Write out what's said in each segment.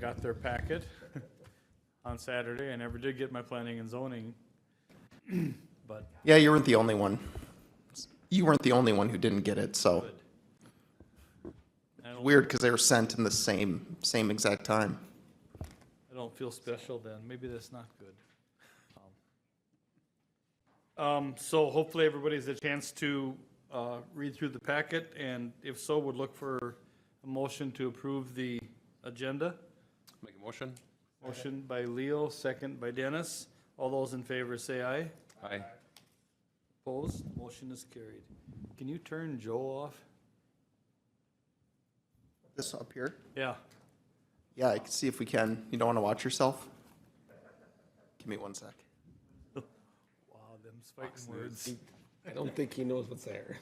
got their packet on Saturday. I never did get my planning and zoning, but Yeah, you weren't the only one. You weren't the only one who didn't get it, so. good. Weird, because they were sent in the same exact time. I don't feel special then. Maybe that's not good. So hopefully everybody's a chance to read through the packet, and if so, would look for a motion to approve the agenda. Make a motion? Motion by Leo, second by Dennis. All those in favor say aye. Aye. Opposed? Motion is carried. Can you turn Joe off? This up here? Yeah. Yeah, I can see if we can. You don't want to watch yourself? Give me 1 sec. Wow, them's fighting words. I don't think he knows what's there.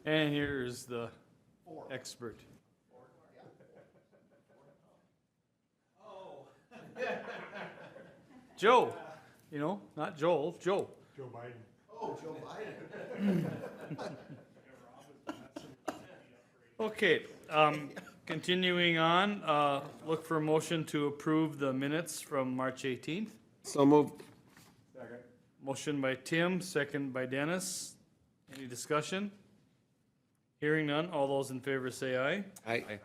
And here's the expert. Joe, not Joel, Joe. Oh, Joe Biden. Okay, continuing on, look for a motion to approve the minutes from March 18th. So moved. Motion by Tim, second by Dennis. Any discussion? Hearing none, all those in favor say aye. Aye.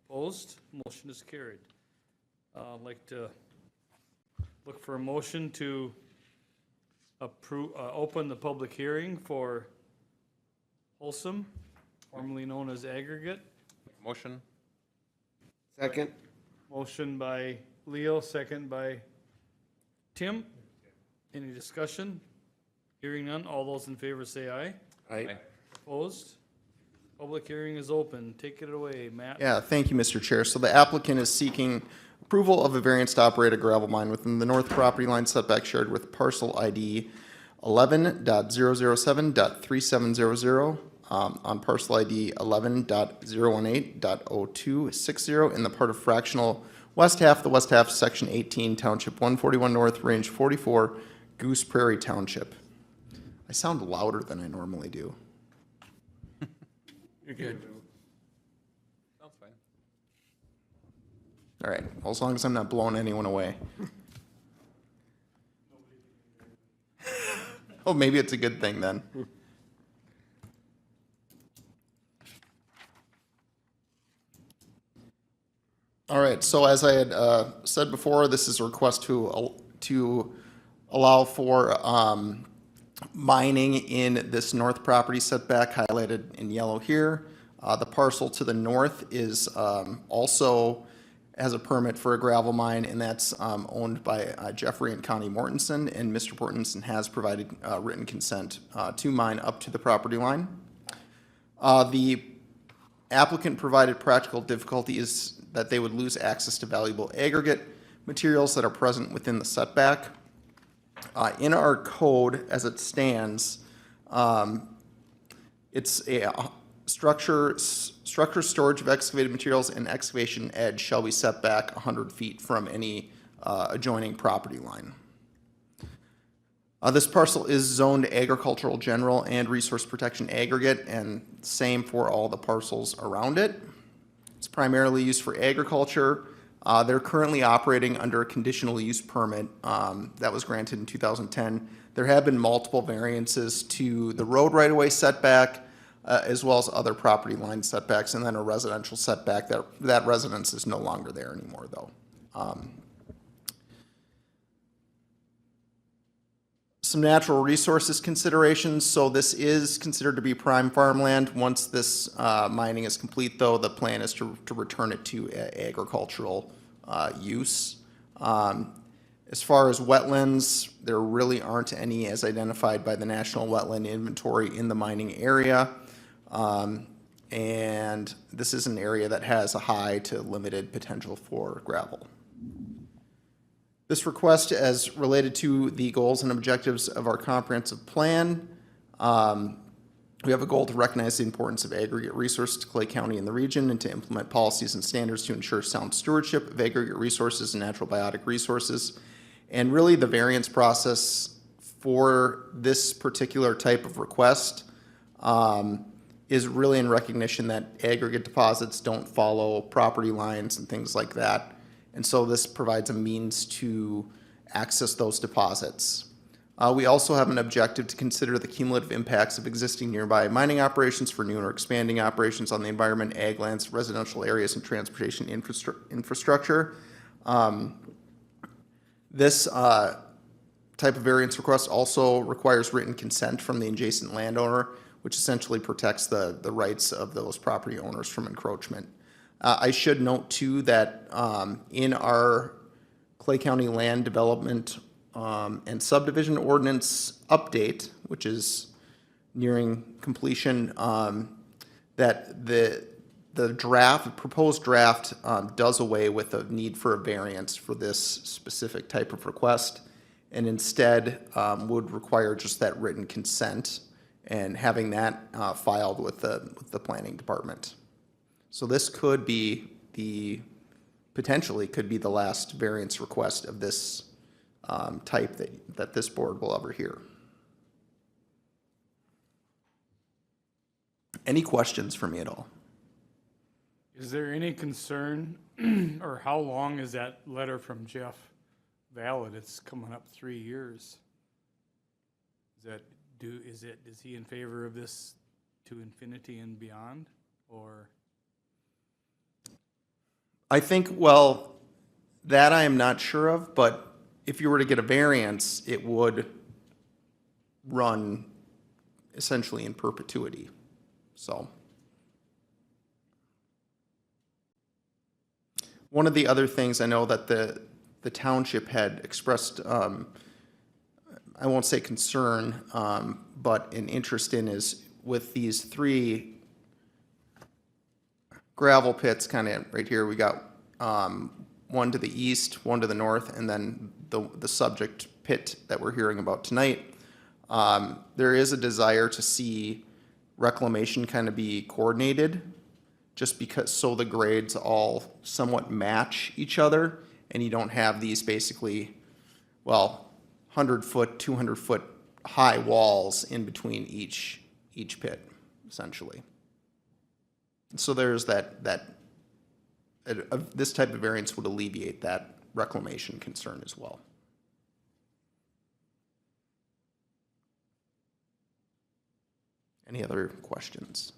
Opposed? Motion is carried. I'd like to look for a motion to approve, open the public hearing for Wholesome, formerly known as Aggregate. Motion? Second. Motion by Leo, second by Tim. Any discussion? Hearing none, all those in favor say aye. Aye. Opposed? Public hearing is open. Take it away, Matt. Yeah, thank you, Mr. Chair. So the applicant is seeking approval of a variance to operate a gravel mine within the north property line setback shared with parcel ID 11.007.3700 on parcel ID 11.018.0260 in the part of fractional west half, the west half, section 18, township 141 north, range 44, Goose Prairie Township. I sound louder than I normally do. You're good. Sounds fine. All right, well, as long as I'm not blowing anyone away. Oh, maybe it's a good thing then. All right, so as I had said before, this is a request to allow for mining in this north property setback highlighted in yellow here. The parcel to the north is also has a permit for a gravel mine, and that's owned by Jeffrey and Connie Mortensen, and Mr. Mortensen has provided written consent to mine up to the property line. The applicant provided practical difficulty is that they would lose access to valuable aggregate materials that are present within the setback. In our code, as it stands, it's a structure storage of excavated materials and excavation edge shall be set back 100 feet from any adjoining property line. This parcel is zoned agricultural general and resource protection aggregate, and same for all the parcels around it. It's primarily used for agriculture. They're currently operating under a conditional use permit that was granted in 2010. There have been multiple variances to the road right-of-way setback, as well as other property line setbacks, and then a residential setback. That residence is no longer there anymore, though. Some natural resources considerations. So this is considered to be prime farmland. Once this mining is complete, though, the plan is to return it to agricultural use. As far as wetlands, there really aren't any as identified by the National Wetland Inventory in the mining area. And this is an area that has a high to limited potential for gravel. This request is related to the goals and objectives of our comprehensive plan. We have a goal to recognize the importance of aggregate resources to Clay County and the region and to implement policies and standards to ensure sound stewardship of aggregate resources and natural biotic resources. And really the variance process for this particular type of request is really in recognition that aggregate deposits don't follow property lines and things like that. And so this provides a means to access those deposits. We also have an objective to consider the cumulative impacts of existing nearby mining operations for new or expanding operations on the environment, ag lands, residential areas, and transportation infrastructure. This type of variance request also requires written consent from the adjacent landowner, which essentially protects the rights of those property owners from encroachment. I should note too that in our Clay County Land Development and Subdivision Ordinance update, which is nearing completion, that the proposed draft does away with the need for a variance for this specific type of request, and instead would require just that written consent and having that filed with the planning department. So this could be potentially could be the last variance request of this type that this board will ever hear. Any questions for me at all? Is there any concern, or how long is that letter from Jeff valid? It's coming up 3 years. Is he in favor of this to infinity and beyond, or? I think, well, that I am not sure of, but if you were to get a variance, it would run essentially in perpetuity, so. One of the other things I know that the township had expressed, I won't say concern, but an interest in is with these 3 gravel pits kind of right here. We got one to the east, one to the north, and then the subject pit that we're hearing about tonight. There is a desire to see reclamation kind of be coordinated, just because so the grades all somewhat match each other, and you don't have these basically, well, 100-foot, 200-foot high walls in between each pit, essentially. So there's this type of variance would alleviate that reclamation concern as well. Any other questions?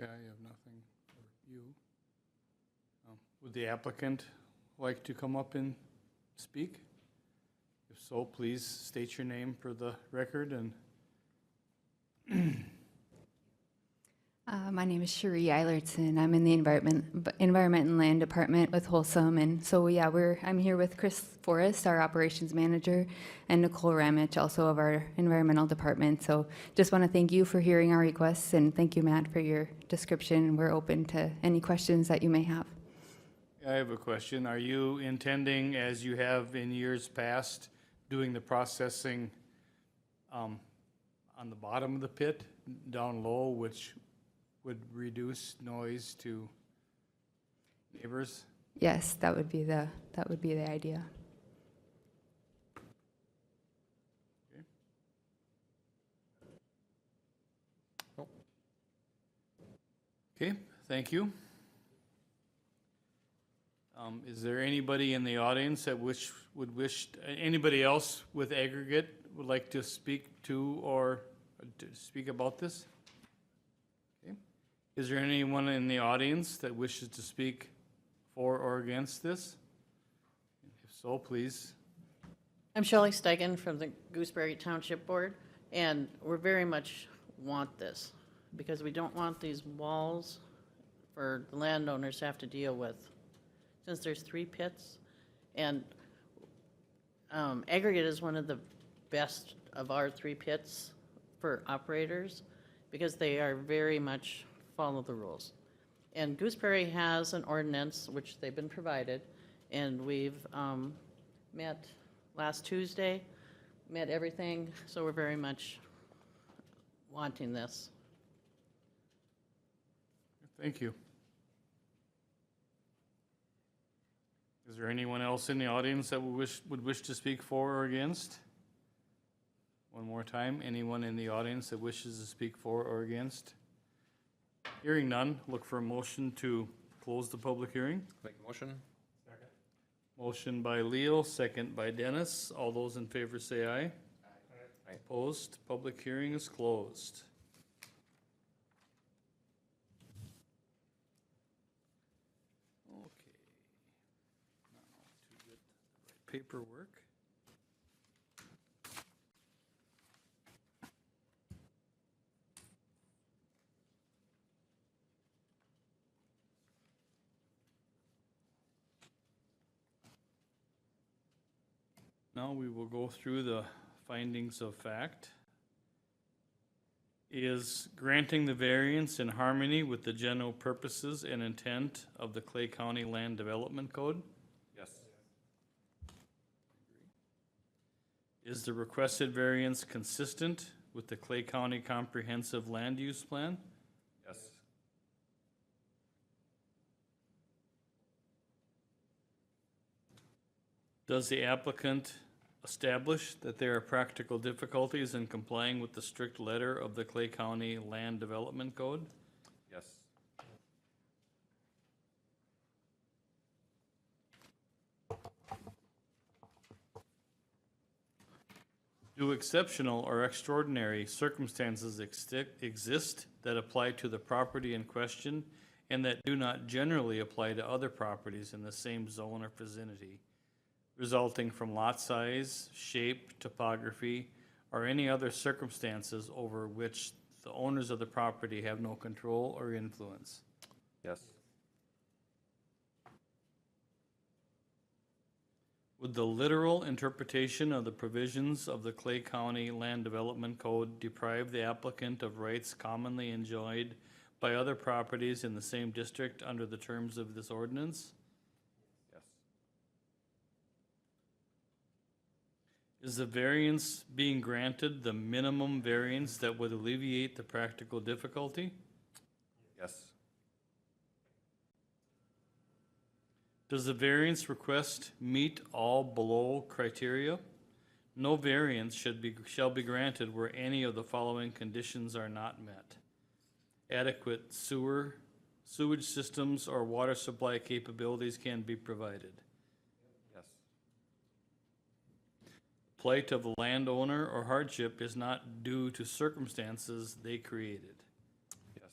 Yeah, I have nothing for you. Would the applicant like to come up and speak? If so, please state your name for the record and. My name is Cherie Eilertson. I'm in the Environment and Land Department with Wholesome. And so, yeah, I'm here with Chris Forrest, our Operations Manager, and Nicole Ramich, also of our Environmental Department. So just want to thank you for hearing our requests, and thank you, Matt, for your description. We're open to any questions that you may have. I have a question. Are you intending, as you have in years past, doing the processing on the bottom of the pit, down low, which would reduce noise to neighbors? Yes, that would be the idea. Okay, thank you. Is there anybody in the audience that anybody else with aggregate would like to speak to or to speak about this? Okay. Is there anyone in the audience that wishes to speak for or against this? If so, please. I'm Shelley Steigen from the Gooseberry Township Board, and we're very much want this because we don't want these walls for the landowners to have to deal with. Since there's 3 pits, and aggregate is one of the best of our 3 pits for operators because they are very much follow the rules. And Gooseberry has an ordinance, which they've been provided, and we've met last Tuesday, met everything, so we're very much wanting this. Thank you. Is there anyone else in the audience that would wish to speak for or against? One more time, anyone in the audience that wishes to speak for or against? Hearing none, look for a motion to close the public hearing. Make a motion? Motion by Leo, second by Dennis. All those in favor say aye. Aye. Opposed, public hearing is closed. Okay. Now to get the right paperwork. Now we will go through the findings of fact. Is granting the variance in harmony with the general purposes and intent of the Clay County Land Development Code? Yes. Is the requested variance consistent with the Clay County Comprehensive Land Use Plan? Yes. Does the applicant establish that there are practical difficulties in complying with the strict letter of the Clay County Land Development Code? Yes. Do exceptional or extraordinary circumstances exist that apply to the property in question and that do not generally apply to other properties in the same zone or vicinity, resulting from lot size, shape, topography, or any other circumstances over which the owners of the property have no control or influence? Yes. Would the literal interpretation of the provisions of the Clay County Land Development Code deprive the applicant of rights commonly enjoyed by other properties in the same district under the terms of this ordinance? Yes. Is the variance being granted the minimum variance that would alleviate the practical difficulty? Yes. Does the variance request meet all below criteria? No variance shall be granted where any of the following conditions are not met. Adequate sewage systems or water supply capabilities can be provided. Yes. Plight of a landowner or hardship is not due to circumstances they created. Yes.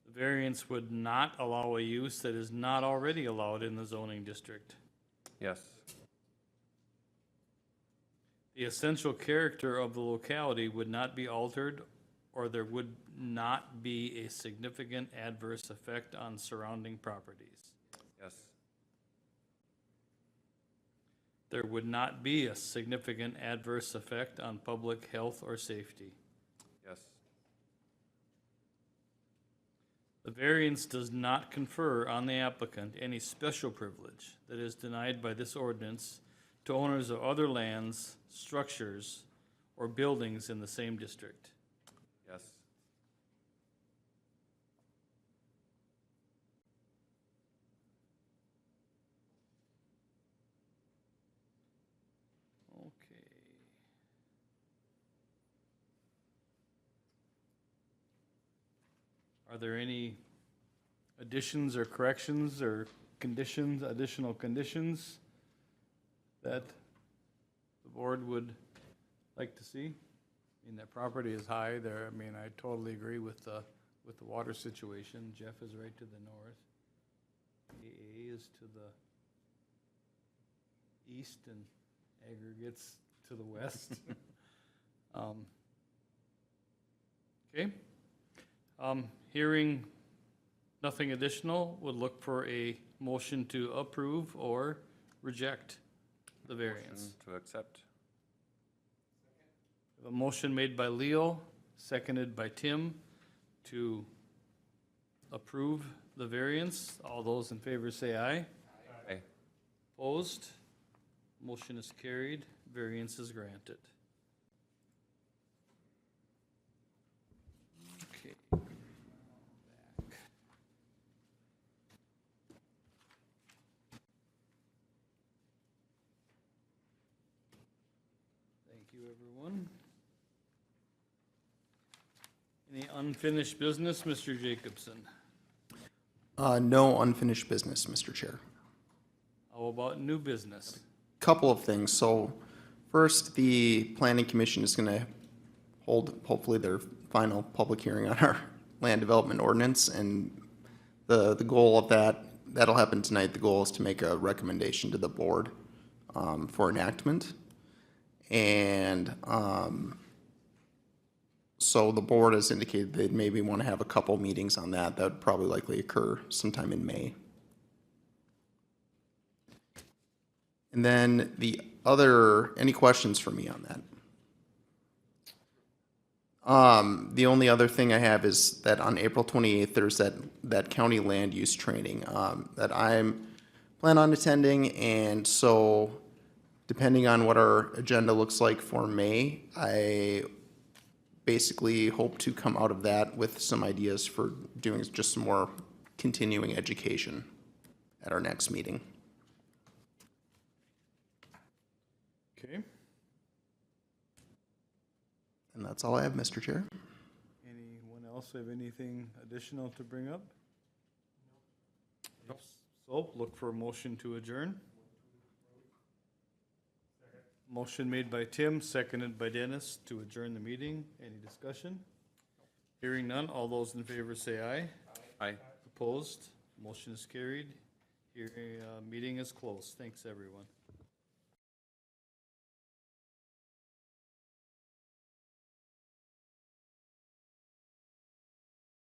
The variance would not allow a use that is not already allowed in the zoning district. Yes. The essential character of the locality would not be altered, or there would not be a significant adverse effect on surrounding properties. Yes. There would not be a significant adverse effect on public health or safety. Yes. The variance does not confer on the applicant any special privilege that is denied by this ordinance to owners of other lands, structures, or buildings in the same district. Yes. Okay. Are there any additions or corrections or conditions, additional conditions that the board would like to see? I mean, that property is high there. I mean, I totally agree with the water situation. Jeff is right to the north. AA is to the east and aggregates to the west. Okay. Hearing nothing additional, would look for a motion to approve or reject the variance. Motion to accept. A motion made by Leo, seconded by Tim, to approve the variance. All those in favor say aye. Aye. Opposed? Motion is carried. Variance is granted. you, everyone. Any unfinished business, Mr. Jacobson? No unfinished business, Mr. Chair. How about new business? Couple of things. So first, the planning commission is going to hold hopefully their final public hearing on our land development ordinance, and the goal of that'll happen tonight. The goal is to make a recommendation to the board for enactment. And so the board has indicated they'd maybe want to have a couple meetings on that. That would probably likely occur sometime in May. And then any questions for me on that? The only other thing I have is that on April 28th, there's that county land use training that I'm plan on attending. And so depending on what our agenda looks like for May, I basically hope to come out of that with some ideas for doing just some more continuing education at our next meeting. Okay. And that's all I have, Mr. Chair. Anyone else have anything additional to bring up? If so, look for a motion to adjourn. Motion made by Tim, seconded by Dennis to adjourn the meeting. Any discussion? Hearing none, all those in favor say aye. Aye. Opposed? Motion is carried. Meeting is closed. Thanks, everyone.